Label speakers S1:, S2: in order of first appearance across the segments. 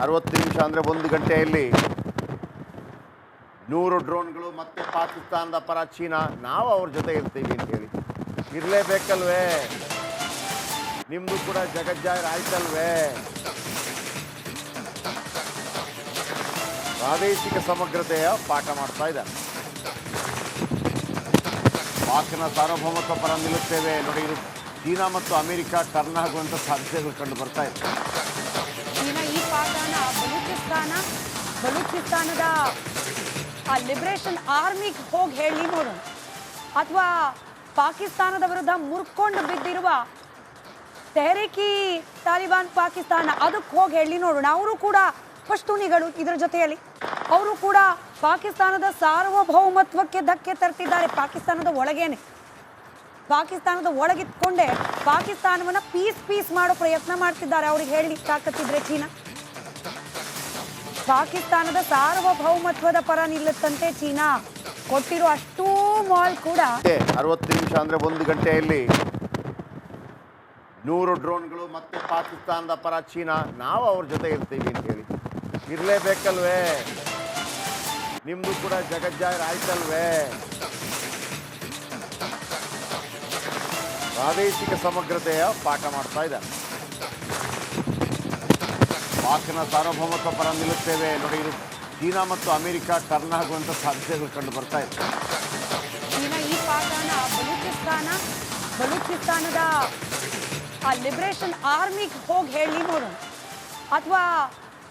S1: 60 ನಿಮಿಷ ಅಂದರೆ 1 ಗಂಟೆಯಲ್ಲಿ 100 ಡ್ರೋನ್ಗಳು ಮತ್ತೆ ಪಾಕಿಸ್ತಾನದ ಪರ ಚೀನಾ. ನಾವು ಅವ್ರ ಜೊತೆ ಇರ್ತೀವಿ ಅಂತ ಹೇಳಿ ಇರಲೇಬೇಕಲ್ವೇ? ನಿಮ್ಮದು ಕೂಡ ಜಗಜ್ಜಾಹಿರ್ ಆಯ್ತಲ್ವೇ? ಪ್ರಾದೇಶಿಕ ಸಮಗ್ರತೆಯ ಪಾಠ ಮಾಡ್ತಾ ಇದ್ದಾರೆ. ಪಾಕ್ನ ಸಾರ್ವಭೌಮತ್ವ ಪರ ನಿಲ್ಲುತ್ತೇವೆ ನೋಡಿ. ಇದು ಚೀನಾ ಮತ್ತು ಅಮೆರಿಕ ಟರ್ನ್ ಆಗುವಂಥ ಸಾಧ್ಯತೆಗಳು ಕಂಡು ಬರ್ತಾ ಇದೆ.
S2: ಚೀನಾ ಈ ಪಾಠನ ಬಲೂಚಿಸ್ತಾನದ ಆ ಲಿಬರೇಷನ್ ಆರ್ಮಿಗೆ ಹೋಗಿ ಹೇಳಿ ನೋಡೋಣ, ಅಥವಾ ಪಾಕಿಸ್ತಾನದ ವಿರುದ್ಧ ಮುರ್ಕೊಂಡು ಬಿದ್ದಿರುವ ತೆಹರೀಕಿ ತಾಲಿಬಾನ್ ಪಾಕಿಸ್ತಾನ ಅದಕ್ಕೆ ಹೋಗಿ ಹೇಳಿ ನೋಡೋಣ. ಅವರು ಕೂಡ ಪಶ್ತೂನಿಗಳು, ಇದರ ಜೊತೆಯಲ್ಲಿ ಅವರು ಕೂಡ ಪಾಕಿಸ್ತಾನದ ಸಾರ್ವಭೌಮತ್ವಕ್ಕೆ ಧಕ್ಕೆ ತರ್ತಿದ್ದಾರೆ. ಪಾಕಿಸ್ತಾನದ ಒಳಗಿತ್ಕೊಂಡೆ ಪಾಕಿಸ್ತಾನವನ್ನ ಪೀಸ್ ಮಾಡೋ ಪ್ರಯತ್ನ ಮಾಡ್ತಿದ್ದಾರೆ. ಅವ್ರಿಗೆ ಹೇಳಿ ತಾಕತ್ತಿದ್ರೆ ಚೀನಾ ಪಾಕಿಸ್ತಾನದ ಸಾರ್ವಭೌಮತ್ವದ ಪರ ನಿಲ್ಲುತ್ತಂತೆ. ಚೀನಾ ಕೊಟ್ಟಿರೋ ಅಷ್ಟೂ ಮಾಲ್ ಕೂಡ
S1: 60 ನಿಮಿಷ ಅಂದರೆ 1 ಗಂಟೆಯಲ್ಲಿ 100 ಡ್ರೋನ್ಗಳು ಮತ್ತೆ ಪಾಕಿಸ್ತಾನದ ಪರ ಚೀನಾ. ನಾವು ಅವ್ರ ಜೊತೆ ಇರ್ತೀವಿ ಅಂತ ಹೇಳಿ ಇರಲೇಬೇಕಲ್ವೇ? ನಿಮ್ಮದು ಕೂಡ ಜಗಜ್ಜಾಹಿರ್ ಆಯ್ತಲ್ವೇ? ಪ್ರಾದೇಶಿಕ ಸಮಗ್ರತೆಯ ಪಾಠ ಮಾಡ್ತಾ ಇದ್ದಾರೆ. ಪಾಕ್ನ ಸಾರ್ವಭೌಮತ್ವ ಪರ ನಿಲ್ಲುತ್ತೇವೆ ನೋಡಿ. ಇದು ಚೀನಾ ಮತ್ತು ಅಮೆರಿಕ ಟರ್ನ್ ಆಗುವಂಥ ಸಾಧ್ಯತೆಗಳು ಕಂಡು ಬರ್ತಾ ಇದೆ.
S2: ಚೀನಾ ಈ ಪಾಠನ ಬಲೂಚಿಸ್ತಾನದ ಆ ಲಿಬರೇಷನ್ ಆರ್ಮಿಗೆ ಹೋಗಿ ಹೇಳಿ ನೋಡೋಣ, ಅಥವಾ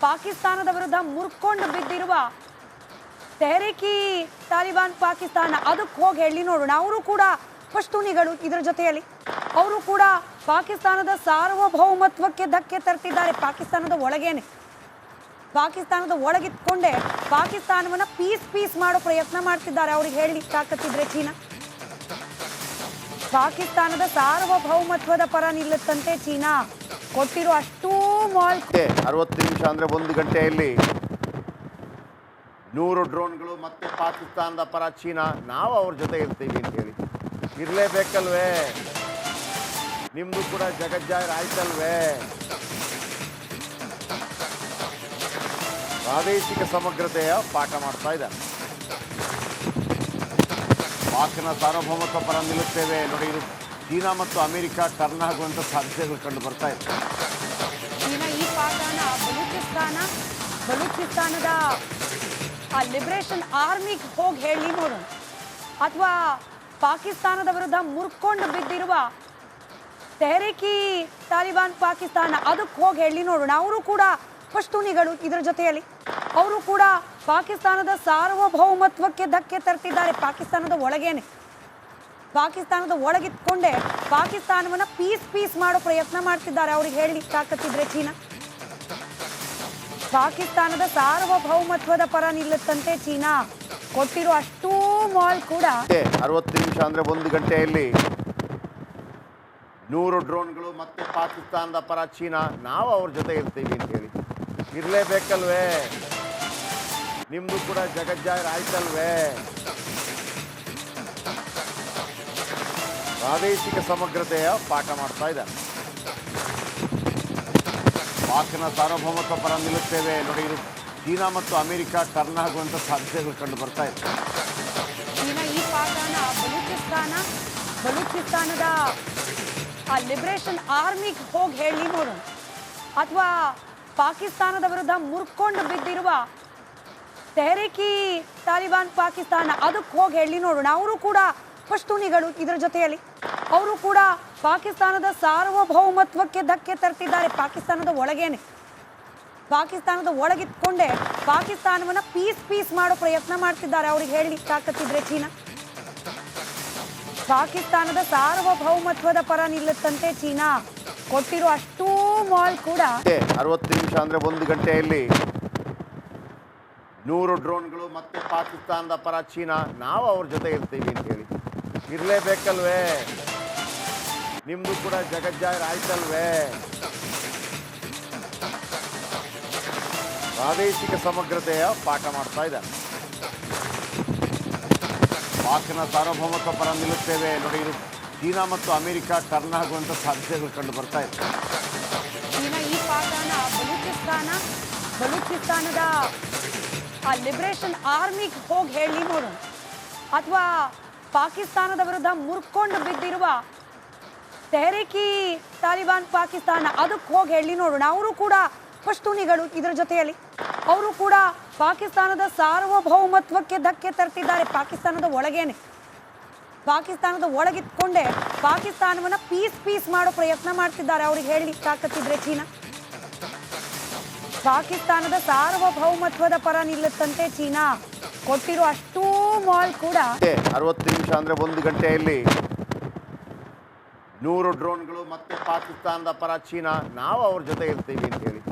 S2: ಪಾಕಿಸ್ತಾನದ ವಿರುದ್ಧ ಮುರ್ಕೊಂಡು ಬಿದ್ದಿರುವ ತೆಹರೀಕಿ ತಾಲಿಬಾನ್ ಪಾಕಿಸ್ತಾನ ಅದಕ್ಕೆ ಹೋಗಿ ಹೇಳಿ ನೋಡೋಣ. ಅವರು ಕೂಡ ಪಶ್ತೂನಿಗಳು, ಇದರ ಜೊತೆಯಲ್ಲಿ ಅವರು ಕೂಡ ಪಾಕಿಸ್ತಾನದ ಸಾರ್ವಭೌಮತ್ವಕ್ಕೆ ಧಕ್ಕೆ ತರ್ತಿದ್ದಾರೆ. ಪಾಕಿಸ್ತಾನದ ಒಳಗಿತ್ಕೊಂಡೆ ಪಾಕಿಸ್ತಾನವನ್ನ ಪೀಸ್ ಮಾಡೋ ಪ್ರಯತ್ನ ಮಾಡ್ತಿದ್ದಾರೆ. ಅವ್ರಿಗೆ ಹೇಳಿ ತಾಕತ್ತಿದ್ರೆ ಚೀನಾ ಪಾಕಿಸ್ತಾನದ ಸಾರ್ವಭೌಮತ್ವದ ಪರ ನಿಲ್ಲುತ್ತಂತೆ. ಚೀನಾ ಕೊಟ್ಟಿರೋ ಅಷ್ಟೂ ಮಾಲ್
S1: 60 ನಿಮಿಷ ಅಂದರೆ 1 ಗಂಟೆಯಲ್ಲಿ 100 ಡ್ರೋನ್ಗಳು ಮತ್ತೆ ಪಾಕಿಸ್ತಾನದ ಪರ ಚೀನಾ. ನಾವು ಅವ್ರ ಜೊತೆ ಇರ್ತೀವಿ ಅಂತ ಹೇಳಿ ಇರಲೇಬೇಕಲ್ವೇ? ನಿಮ್ಮದು ಕೂಡ ಜಗಜ್ಜಾಹಿರ್ ಆಯ್ತಲ್ವೇ? ಪ್ರಾದೇಶಿಕ ಸಮಗ್ರತೆಯ ಪಾಠ ಮಾಡ್ತಾ ಇದ್ದಾರೆ. ಪಾಕ್ನ ಸಾರ್ವಭೌಮತ್ವ ಪರ ನಿಲ್ಲುತ್ತೇವೆ ನೋಡಿ. ಇದು ಚೀನಾ ಮತ್ತು ಅಮೆರಿಕ ಟರ್ನ್ ಆಗುವಂಥ ಸಾಧ್ಯತೆಗಳು ಕಂಡು ಬರ್ತಾ ಇದೆ.
S2: ಚೀನಾ ಈ ಪಾಠನ ಬಲೂಚಿಸ್ತಾನದ ಆ ಲಿಬರೇಷನ್ ಆರ್ಮಿಗೆ ಹೋಗಿ ಹೇಳಿ ನೋಡೋಣ, ಅಥವಾ ಪಾಕಿಸ್ತಾನದ ವಿರುದ್ಧ ಮುರ್ಕೊಂಡು ಬಿದ್ದಿರುವ ತೆಹರೀಕಿ ತಾಲಿಬಾನ್ ಪಾಕಿಸ್ತಾನ ಅದಕ್ಕೆ ಹೋಗಿ ಹೇಳಿ ನೋಡೋಣ. ಅವರು ಕೂಡ ಪಶ್ತೂನಿಗಳು, ಇದರ ಜೊತೆಯಲ್ಲಿ ಅವರು ಕೂಡ ಪಾಕಿಸ್ತಾನದ ಸಾರ್ವಭೌಮತ್ವಕ್ಕೆ ಧಕ್ಕೆ ತರ್ತಿದ್ದಾರೆ. ಪಾಕಿಸ್ತಾನದ ಒಳಗಿತ್ಕೊಂಡೆ ಪಾಕಿಸ್ತಾನವನ್ನ ಪೀಸ್ ಮಾಡೋ ಪ್ರಯತ್ನ ಮಾಡ್ತಿದ್ದಾರೆ. ಅವ್ರಿಗೆ ಹೇಳಿ ತಾಕತ್ತಿದ್ರೆ ಚೀನಾ ಪಾಕಿಸ್ತಾನದ ಸಾರ್ವಭೌಮತ್ವದ ಪರ ನಿಲ್ಲುತ್ತಂತೆ. ಚೀನಾ ಕೊಟ್ಟಿರೋ ಅಷ್ಟೂ ಮಾಲ್ ಕೂಡ
S1: 60 ನಿಮಿಷ ಅಂದರೆ 1 ಗಂಟೆಯಲ್ಲಿ 100 ಡ್ರೋನ್ಗಳು ಮತ್ತೆ ಪಾಕಿಸ್ತಾನದ ಪರ ಚೀನಾ. ನಾವು ಅವ್ರ ಜೊತೆ ಇರ್ತೀವಿ ಅಂತ ಹೇಳಿ ಇರಲೇಬೇಕಲ್ವೇ? ನಿಮ್ಮದು ಕೂಡ ಜಗಜ್ಜಾಹಿರ್ ಆಯ್ತಲ್ವೇ? ಪ್ರಾದೇಶಿಕ ಸಮಗ್ರತೆಯ ಪಾಠ ಮಾಡ್ತಾ ಇದ್ದಾರೆ. ಪಾಕ್ನ ಸಾರ್ವಭೌಮತ್ವ ಪರ ನಿಲ್ಲುತ್ತೇವೆ ನೋಡಿ. ಇದು ಚೀನಾ ಮತ್ತು ಅಮೆರಿಕ ಟರ್ನ್ ಆಗುವಂಥ ಸಾಧ್ಯತೆಗಳು ಕಂಡು ಬರ್ತಾ ಇದೆ.
S2: ಚೀನಾ ಈ ಪಾಠನ ಬಲೂಚಿಸ್ತಾನದ ಆ ಲಿಬರೇಷನ್ ಆರ್ಮಿಗೆ ಹೋಗಿ ಹೇಳಿ ನೋಡೋಣ, ಅಥವಾ ಪಾಕಿಸ್ತಾನದ ವಿರುದ್ಧ ಮುರ್ಕೊಂಡು ಬಿದ್ದಿರುವ ತೆಹರೀಕಿ ತಾಲಿಬಾನ್ ಪಾಕಿಸ್ತಾನ ಅದಕ್ಕೆ ಹೋಗಿ ಹೇಳಿ ನೋಡೋಣ. ಅವರು ಕೂಡ ಪಶ್ತೂನಿಗಳು, ಇದರ ಜೊತೆಯಲ್ಲಿ ಅವರು ಕೂಡ ಪಾಕಿಸ್ತಾನದ ಸಾರ್ವಭೌಮತ್ವಕ್ಕೆ ಧಕ್ಕೆ ತರ್ತಿದ್ದಾರೆ. ಪಾಕಿಸ್ತಾನದ ಒಳಗಿತ್ಕೊಂಡೆ ಪಾಕಿಸ್ತಾನವನ್ನ ಪೀಸ್ ಮಾಡೋ ಪ್ರಯತ್ನ ಮಾಡ್ತಿದ್ದಾರೆ. ಅವ್ರಿಗೆ ಹೇಳಿ ತಾಕತ್ತಿದ್ರೆ ಚೀನಾ ಪಾಕಿಸ್ತಾನದ ಸಾರ್ವಭೌಮತ್ವದ ಪರ ನಿಲ್ಲುತ್ತಂತೆ. ಚೀನಾ ಕೊಟ್ಟಿರೋ ಅಷ್ಟೂ ಮಾಲ್ ಕೂಡ
S1: 60 ನಿಮಿಷ ಅಂದರೆ 1 ಗಂಟೆಯಲ್ಲಿ 100 ಡ್ರೋನ್ಗಳು ಮತ್ತೆ ಪಾಕಿಸ್ತಾನದ ಪರ ಚೀನಾ. ನಾವು ಅವ್ರ ಜೊತೆ ಇರ್ತೀವಿ ಅಂತ ಹೇಳಿ ಇರಲೇಬೇಕಲ್ವೇ? ನಿಮ್ಮದು ಕೂಡ ಜಗಜ್ಜಾಹಿರ್ ಆಯ್ತಲ್ವೇ? ಪ್ರಾದೇಶಿಕ ಸಮಗ್ರತೆಯ ಪಾಠ ಮಾಡ್ತಾ ಇದ್ದಾರೆ. ಪಾಕ್ನ ಸಾರ್ವಭೌಮತ್ವ ಪರ ನಿಲ್ಲುತ್ತೇವೆ ನೋಡಿ. ಇದು ಚೀನಾ ಮತ್ತು ಅಮೆರಿಕ ಟರ್ನ್ ಆಗುವಂಥ ಸಾಧ್ಯತೆಗಳು ಕಂಡು ಬರ್ತಾ ಇದೆ.
S2: ಚೀನಾ ಈ ಪಾಠನ ಬಲೂಚಿಸ್ತಾನದ ಆ ಲಿಬರೇಷನ್ ಆರ್ಮಿಗೆ ಹೋಗಿ ಹೇಳಿ ನೋಡೋಣ, ಅಥವಾ ಪಾಕಿಸ್ತಾನದ ವಿರುದ್ಧ ಮುರ್ಕೊಂಡು ಬಿದ್ದಿರುವ ತೆಹರೀಕಿ ತಾಲಿಬಾನ್ ಪಾಕಿಸ್ತಾನ ಅದಕ್ಕೆ ಹೋಗಿ ಹೇಳಿ ನೋಡೋಣ. ಅವರು ಕೂಡ ಪಶ್ತೂನಿಗಳು, ಇದರ ಜೊತೆಯಲ್ಲಿ ಅವರು ಕೂಡ ಪಾಕಿಸ್ತಾನದ ಸಾರ್ವಭೌಮತ್ವಕ್ಕೆ ಧಕ್ಕೆ ತರ್ತಿದ್ದಾರೆ. ಪಾಕಿಸ್ತಾನದ ಒಳಗೇನೆ, ಪಾಕಿಸ್ತಾನದ ಒಳಗಿತ್ಕೊಂಡೆ ಪಾಕಿಸ್ತಾನವನ್ನ ಪೀಸ್ ಮಾಡೋ ಪ್ರಯತ್ನ ಮಾಡ್ತಿದ್ದಾರೆ. ಅವ್ರಿಗೆ ಹೇಳಿ ತಾಕತ್ತಿದ್ರೆ ಚೀನಾ ಪಾಕಿಸ್ತಾನದ ಸಾರ್ವಭೌಮತ್ವದ ಪರ ನಿಲ್ಲುತ್ತಂತೆ. ಚೀನಾ ಕೊಟ್ಟಿರೋ ಅಷ್ಟೂ ಮಾಲ್ ಕೂಡ
S1: 60 ನಿಮಿಷ ಅಂದ್ರೆ 1 ಗಂಟೆಯಲ್ಲಿ 100 ಡ್ರೋನ್ಗಳು ಮತ್ತೆ ಪಾಕಿಸ್ತಾನದ ಪರ ಚೀನಾ. ನಾವು ಅವ್ರ ಜೊತೆ ಇರ್ತೀವಿ ಅಂತ ಹೇಳಿ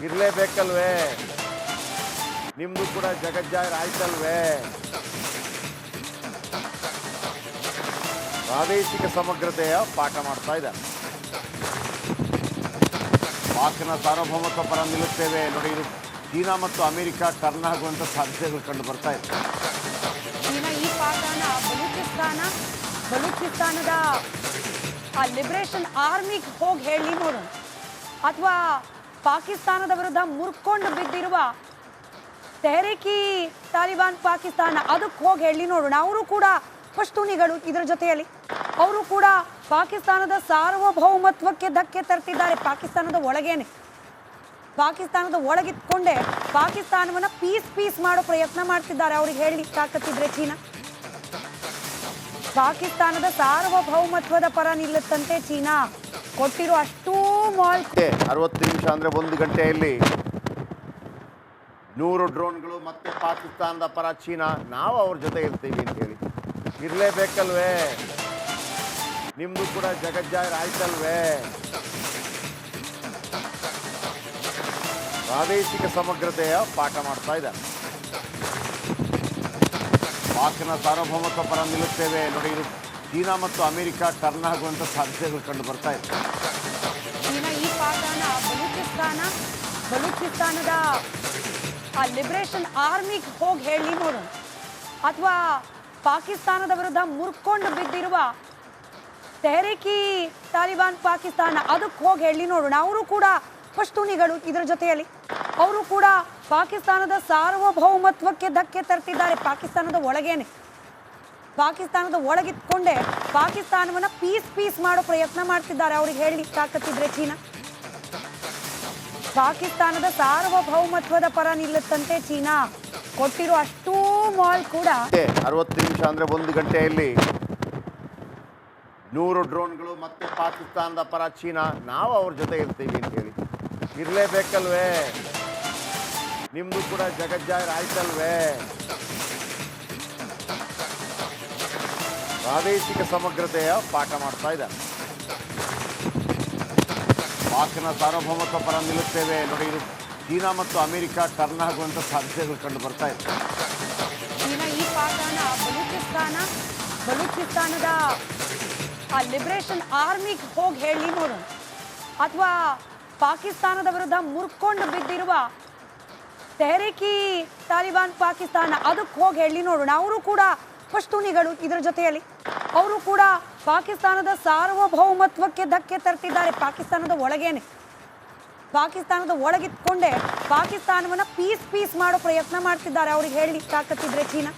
S1: ಇರಲೇಬೇಕಲ್ವೇ? ನಿಮ್ದು ಕೂಡ ಜಗಜ್ಜಾಹಿರ್ ಆಯ್ತಲ್ವೇ? ಪ್ರಾದೇಶಿಕ ಸಮಗ್ರತೆಯ ಪಾಠ ಮಾಡ್ತಾ ಇದ್ದಾರೆ. ಪಾಕ್ನ ಸಾರ್ವಭೌಮತ್ವ ಪರ ನಿಲ್ಲುತ್ತೇವೆ ನೋಡಿ. ಇದು ಚೀನಾ ಮತ್ತು ಅಮೆರಿಕ ಟರ್ನ್ ಆಗುವಂಥ ಸಾಧ್ಯತೆಗಳು ಕಂಡು ಬರ್ತಾ ಇದೆ.
S2: ಚೀನಾ ಈ ಪಾಠನ ಬಲೂಚಿಸ್ತಾನದ ಆ ಲಿಬರೇಷನ್ ಆರ್ಮಿಗೆ ಹೋಗಿ ಹೇಳಿ ನೋಡೋಣ, ಅಥವಾ ಪಾಕಿಸ್ತಾನದ ವಿರುದ್ಧ ಮುರ್ಕೊಂಡು ಬಿದ್ದಿರುವ ತೆಹರೀಕಿ ತಾಲಿಬಾನ್ ಪಾಕಿಸ್ತಾನ ಅದಕ್ಕೆ ಹೋಗಿ ಹೇಳಿ ನೋಡೋಣ. ಅವರು ಕೂಡ ಪಶ್ತೂನಿಗಳು, ಇದರ ಜೊತೆಯಲ್ಲಿ ಅವರು ಕೂಡ ಪಾಕಿಸ್ತಾನದ ಸಾರ್ವಭೌಮತ್ವಕ್ಕೆ ಧಕ್ಕೆ ತರ್ತಿದ್ದಾರೆ. ಪಾಕಿಸ್ತಾನದ ಒಳಗೇನೆ, ಪಾಕಿಸ್ತಾನದ ಒಳಗಿತ್ಕೊಂಡೆ ಪಾಕಿಸ್ತಾನವನ್ನ ಪೀಸ್ ಮಾಡೋ ಪ್ರಯತ್ನ ಮಾಡ್ತಿದ್ದಾರೆ. ಅವ್ರಿಗೆ ಹೇಳಿ ತಾಕತ್ತಿದ್ರೆ ಚೀನಾ ಪಾಕಿಸ್ತಾನದ ಸಾರ್ವಭೌಮತ್ವದ ಪರ ನಿಲ್ಲುತ್ತಂತೆ. ಚೀನಾ ಕೊಟ್ಟಿರೋ ಅಷ್ಟೂ ಮಾಲ್
S1: 60 ನಿಮಿಷ ಅಂದ್ರೆ 1 ಗಂಟೆಯಲ್ಲಿ 100 ಡ್ರೋನ್ಗಳು ಮತ್ತೆ ಪಾಕಿಸ್ತಾನದ ಪರ ಚೀನಾ. ನಾವು ಅವ್ರ ಜೊತೆ ಇರ್ತೀವಿ ಅಂತ ಹೇಳಿ ಇರಲೇಬೇಕಲ್ವೇ? ನಿಮ್ದು ಕೂಡ ಜಗಜ್ಜಾಹಿರ್ ಆಯ್ತಲ್ವೇ? ಪ್ರಾದೇಶಿಕ ಸಮಗ್ರತೆಯ ಪಾಠ ಮಾಡ್ತಾ ಇದ್ದಾರೆ. ಪಾಕ್ನ ಸಾರ್ವಭೌಮತ್ವ ಪರ ನಿಲ್ಲುತ್ತೇವೆ ನೋಡಿ. ಇದು ಚೀನಾ ಮತ್ತು ಅಮೆರಿಕ ಟರ್ನ್ ಆಗುವಂಥ ಸಾಧ್ಯತೆಗಳು ಕಂಡು ಬರ್ತಾ ಇದೆ.
S2: ಚೀನಾ ಈ ಪಾಠನ ಬಲೂಚಿಸ್ತಾನದ ಆ ಲಿಬರೇಷನ್ ಆರ್ಮಿಗೆ ಹೋಗಿ ಹೇಳಿ ನೋಡೋಣ, ಅಥವಾ ಪಾಕಿಸ್ತಾನದ ವಿರುದ್ಧ ಮುರ್ಕೊಂಡು ಬಿದ್ದಿರುವ ತೆಹರೀಕಿ ತಾಲಿಬಾನ್ ಪಾಕಿಸ್ತಾನ ಅದಕ್ಕೆ ಹೋಗಿ ಹೇಳಿ ನೋಡೋಣ. ಅವರು ಕೂಡ ಪಶ್ತೂನಿಗಳು, ಇದರ ಜೊತೆಯಲ್ಲಿ ಅವರು ಕೂಡ ಪಾಕಿಸ್ತಾನದ ಸಾರ್ವಭೌಮತ್ವಕ್ಕೆ ಧಕ್ಕೆ ತರ್ತಿದ್ದಾರೆ. ಪಾಕಿಸ್ತಾನದ ಒಳಗೇನೆ, ಪಾಕಿಸ್ತಾನದ ಒಳಗಿತ್ಕೊಂಡೆ ಪಾಕಿಸ್ತಾನವನ್ನ ಪೀಸ್ ಮಾಡೋ ಪ್ರಯತ್ನ ಮಾಡ್ತಿದ್ದಾರೆ. ಅವ್ರಿಗೆ ಹೇಳಿ ತಾಕತ್ತಿದ್ರೆ ಚೀನಾ ಪಾಕಿಸ್ತಾನದ ಸಾರ್ವಭೌಮತ್ವದ ಪರ ನಿಲ್ಲುತ್ತಂತೆ. ಚೀನಾ ಕೊಟ್ಟಿರೋ ಅಷ್ಟೂ ಮಾಲ್ ಕೂಡ
S1: 60 ನಿಮಿಷ ಅಂದ್ರೆ 1 ಗಂಟೆಯಲ್ಲಿ 100 ಡ್ರೋನ್ಗಳು ಮತ್ತೆ ಪಾಕಿಸ್ತಾನದ ಪರ ಚೀನಾ. ನಾವು ಅವ್ರ ಜೊತೆ ಇರ್ತೀವಿ ಅಂತ ಹೇಳಿ ಇರಲೇಬೇಕಲ್ವೇ? ನಿಮ್ದು ಕೂಡ ಜಗಜ್ಜಾಹಿರ್ ಆಯ್ತಲ್ವೇ? ಪ್ರಾದೇಶಿಕ ಸಮಗ್ರತೆಯ ಪಾಠ ಮಾಡ್ತಾ ಇದ್ದಾರೆ. ಪಾಕ್ನ ಸಾರ್ವಭೌಮತ್ವ ಪರ ನಿಲ್ಲುತ್ತೇವೆ ನೋಡಿ. ಇದು ಚೀನಾ ಮತ್ತು ಅಮೆರಿಕ ಟರ್ನ್ ಆಗುವಂಥ ಸಾಧ್ಯತೆಗಳು ಕಂಡು ಬರ್ತಾ ಇದೆ.
S2: ಚೀನಾ ಈ ಪಾಠನ ಬಲೂಚಿಸ್ತಾನದ ಆ ಲಿಬರೇಷನ್ ಆರ್ಮಿಗೆ ಹೋಗಿ ಹೇಳಿ ನೋಡೋಣ, ಅಥವಾ ಪಾಕಿಸ್ತಾನದ ವಿರುದ್ಧ ಮುರ್ಕೊಂಡು ಬಿದ್ದಿರುವ ತೆಹರೀಕಿ ತಾಲಿಬಾನ್ ಪಾಕಿಸ್ತಾನ ಅದಕ್ಕೆ ಹೋಗಿ ಹೇಳಿ ನೋಡೋಣ. ಅವರು ಕೂಡ ಪಶ್ತೂನಿಗಳು, ಇದರ ಜೊತೆಯಲ್ಲಿ ಅವರು ಕೂಡ ಪಾಕಿಸ್ತಾನದ ಸಾರ್ವಭೌಮತ್ವಕ್ಕೆ ಧಕ್ಕೆ ತರ್ತಿದ್ದಾರೆ. ಪಾಕಿಸ್ತಾನದ ಒಳಗೇನೆ, ಪಾಕಿಸ್ತಾನದ ಒಳಗಿತ್ಕೊಂಡೆ ಪಾಕಿಸ್ತಾನವನ್ನ ಪೀಸ್ ಮಾಡೋ ಪ್ರಯತ್ನ ಮಾಡ್ತಿದ್ದಾರೆ. ಅವ್ರಿಗೆ ಹೇಳಿ ತಾಕತ್ತಿದ್ರೆ ಚೀನಾ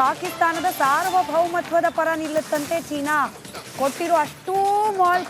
S2: ಪಾಕಿಸ್ತಾನದ ಸಾರ್ವಭೌಮತ್ವದ ಪರ ನಿಲ್ಲುತ್ತಂತೆ. ಚೀನಾ ಕೊಟ್ಟಿರೋ ಅಷ್ಟೂ ಮಾಲ್